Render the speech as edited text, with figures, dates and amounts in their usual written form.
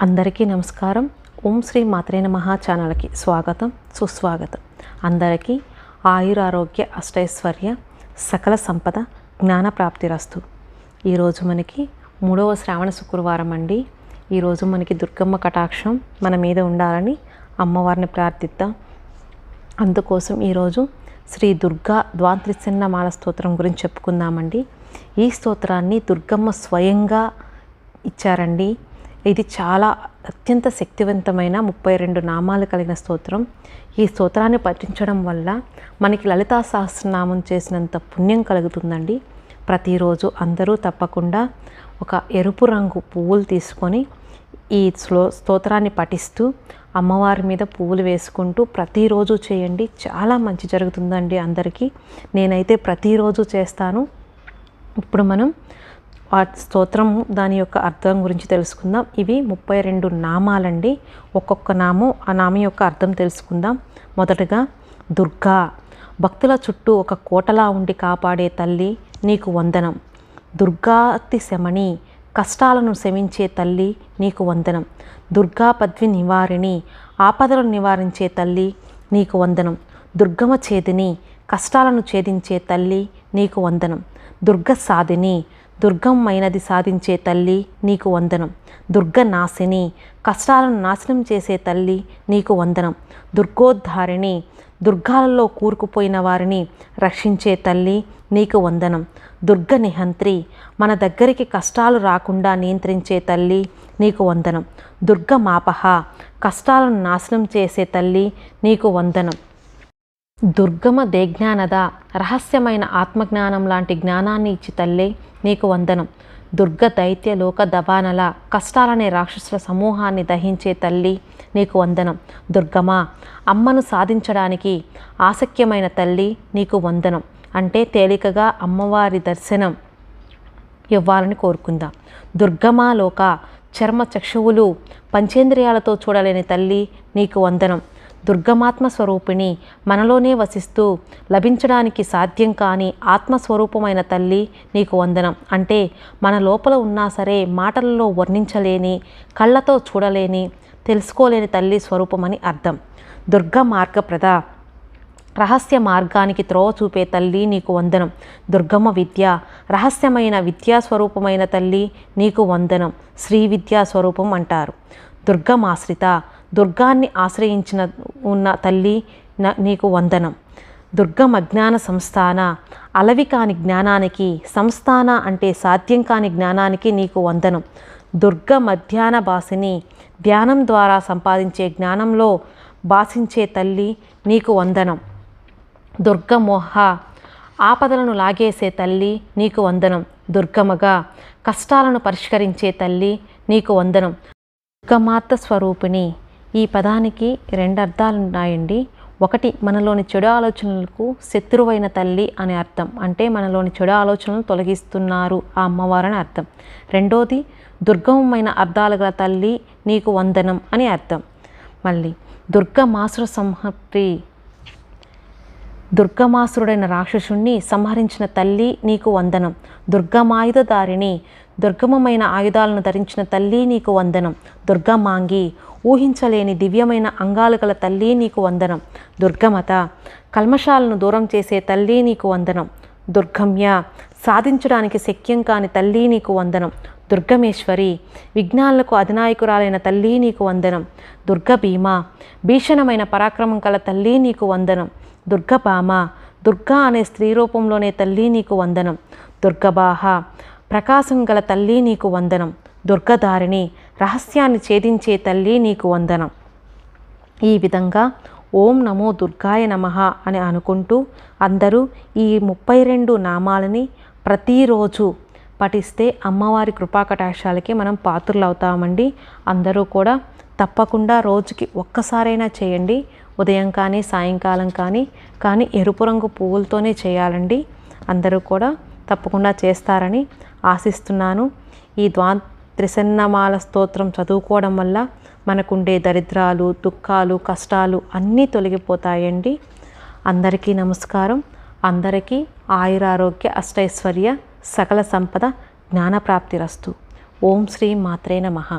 అందరికీ నమస్కారం. ఓం శ్రీ మాత్రే నమః ఛానల్కి స్వాగతం, సుస్వాగతం. అందరికీ ఆయురారోగ్య అష్టైశ్వర్య సకల సంపద జ్ఞానప్రాప్తిరస్తు. ఈరోజు మనకి 3వ శ్రావణ శుక్రవారం అండి. ఈరోజు మనకి దుర్గమ్మ కటాక్షం మన మీద ఉండాలని అమ్మవారిని ప్రార్థిద్దాం. అందుకోసం ఈరోజు శ్రీ దుర్గా ద్వాంత్రిశన్నమాల స్తోత్రం గురించి చెప్పుకుందామండి. ఈ స్తోత్రాన్ని దుర్గమ్మ స్వయంగా ఇచ్చారండి. ఇది చాలా అత్యంత శక్తివంతమైన 32 నామాలు కలిగిన స్తోత్రం. ఈ స్తోత్రాన్ని పఠించడం వల్ల మనకి లలితా సహస్రనామం చేసినంత పుణ్యం కలుగుతుందండి. ప్రతిరోజు అందరూ తప్పకుండా ఒక ఎరుపు రంగు పువ్వులు తీసుకొని ఈ స్తోత్రాన్ని పఠిస్తూ అమ్మవారి మీద పువ్వులు వేసుకుంటూ ప్రతిరోజు చేయండి. చాలా మంచి జరుగుతుందండి అందరికీ. నేనైతే ప్రతిరోజు చేస్తాను. ఇప్పుడు మనం ఆ స్తోత్రం దాని యొక్క అర్థం గురించి తెలుసుకుందాం. ఇవి 32 నామాలండి. ఒక్కొక్క నామం ఆ నామం యొక్క అర్థం తెలుసుకుందాం. మొదటగా దుర్గా, భక్తుల చుట్టూ ఒక కోటలా ఉండి కాపాడే తల్లి నీకు వందనం. దుర్గాతి శమని, కష్టాలను శమించే తల్లి నీకు వందనం. దుర్గా పద్వి నివారిణి, ఆపదలను నివారించే తల్లి నీకు వందనం. దుర్గమ ఛేదిని, కష్టాలను ఛేదించే తల్లి నీకు వందనం. దుర్గ సాధిని, దుర్గమైనది సాధించే తల్లి నీకు వందనం. దుర్గ నాశిని, కష్టాలను నాశనం చేసే తల్లి నీకు వందనం. దుర్గోద్ధారిణి, దుర్గాలలో కూరుకుపోయిన వారిని రక్షించే తల్లి నీకు వందనం. దుర్గ నిహంత్రి, మన దగ్గరికి కష్టాలు రాకుండా నియంత్రించే తల్లి నీకు వందనం. దుర్గ మాపహ, కష్టాలను నాశనం చేసే తల్లి నీకు వందనం. దుర్గమ దేజ్ఞానద, రహస్యమైన ఆత్మజ్ఞానం లాంటి జ్ఞానాన్ని ఇచ్చి తల్లి నీకు వందనం. దుర్గ దైత్య లోక దవానల, కష్టాలనే రాక్షసుల సమూహాన్ని దహించే తల్లి నీకు వందనం. దుర్గమ, అమ్మను సాధించడానికి ఆసక్యమైన తల్లి నీకు వందనం. అంటే తేలికగా అమ్మవారి దర్శనం ఇవ్వాలని కోరుకుందాం. దుర్గమాలోక, చర్మ చక్షువులు పంచేంద్రియాలతో చూడలేని తల్లి నీకు వందనం. దుర్గమాత్మ స్వరూపిణి, మనలోనే వసిస్తూ లభించడానికి సాధ్యం కాని ఆత్మస్వరూపమైన తల్లి నీకు వందనం. అంటే మన లోపల ఉన్నా సరే మాటలలో వర్ణించలేని, కళ్ళతో చూడలేని, తెలుసుకోలేని తల్లి స్వరూపమని అర్థం. దుర్గ మార్గప్రద, రహస్య మార్గానికి త్రోవ చూపే తల్లి నీకు వందనం. దుర్గమ్మ విద్య, రహస్యమైన విద్యాస్వరూపమైన తల్లి నీకు వందనం. శ్రీ విద్యా స్వరూపం అంటారు. దుర్గమాశ్రిత, దుర్గాన్ని ఆశ్రయించిన ఉన్న తల్లి నీకు వందనం. దుర్గమ జ్ఞాన సంస్థాన, అలవి కాని జ్ఞానానికి, సంస్థాన అంటే సాధ్యం కాని జ్ఞానానికి నీకు వందనం. దుర్గ మధ్యాహ్న భాసిని, ధ్యానం ద్వారా సంపాదించే జ్ఞానంలో భాషించే తల్లి నీకు వందనం. దుర్గమోహ, ఆపదలను లాగేసే తల్లి నీకు వందనం. దుర్గమగా, కష్టాలను పరిష్కరించే తల్లి నీకు వందనం. దుర్గమాత స్వరూపిణి, ఈ పదానికి 2 అర్థాలు ఉన్నాయండి. ఒకటి, మనలోని చెడు ఆలోచనలకు శత్రువైన తల్లి అనే అర్థం. అంటే మనలోని చెడు ఆలోచనలను తొలగిస్తున్నారు ఆ అమ్మవారని అర్థం. రెండోది, దుర్గమమైన అర్థాలు గల తల్లి నీకు వందనం అని అర్థం. మళ్ళీ దుర్గమాసుర సంహరి, దుర్గమాసురుడైన రాక్షసుణ్ణి సంహరించిన తల్లి నీకు వందనం. దుర్గమాయుధధారిణి, దుర్గమమైన ఆయుధాలను ధరించిన తల్లి నీకు వందనం. దుర్గమాంగి, ఊహించలేని దివ్యమైన అంగాలు గల తల్లి నీకు వందనం. దుర్గమత, కల్మషాలను దూరం చేసే తల్లి నీకు వందనం. దుర్గమ్య, సాధించడానికి శక్యం కాని తల్లి నీకు వందనం. దుర్గమేశ్వరి, విఘ్నాలకు అధినాయకురాలైన తల్లి నీకు వందనం. దుర్గభీమ, భీషణమైన పరాక్రమం గల తల్లి నీకు వందనం. దుర్గభామ, దుర్గా అనే స్త్రీ రూపంలోనే తల్లి నీకు వందనం. దుర్గబాహ, ప్రకాశం గల తల్లి నీకు వందనం. దుర్గధారిణి, రహస్యాన్ని ఛేదించే తల్లి నీకు వందనం. ఈ విధంగా ఓం నమో దుర్గాయ నమః అని అనుకుంటూ అందరూ ఈ 32 నామాలని ప్రతిరోజు పఠిస్తే అమ్మవారి కృపాకటాక్షాలకి మనం పాత్రలు అవుతామండి. అందరూ కూడా తప్పకుండా రోజుకి ఒక్కసారైనా చేయండి. ఉదయం కానీ సాయంకాలం కానీ ఎరుపు రంగు పువ్వులతోనే చేయాలండి. అందరూ కూడా తప్పకుండా చేస్తారని ఆశిస్తున్నాను. ఈ ద్వాంత్రిశన్నమాల స్తోత్రం చదువుకోవడం వల్ల మనకుండే దరిద్రాలు, దుఃఖాలు, కష్టాలు అన్నీ తొలగిపోతాయండి. అందరికీ నమస్కారం. అందరికీ ఆయురారోగ్య అష్టైశ్వర్య సకల సంపద జ్ఞానప్రాప్తిరస్తు. ఓం శ్రీ మాత్రే నమః.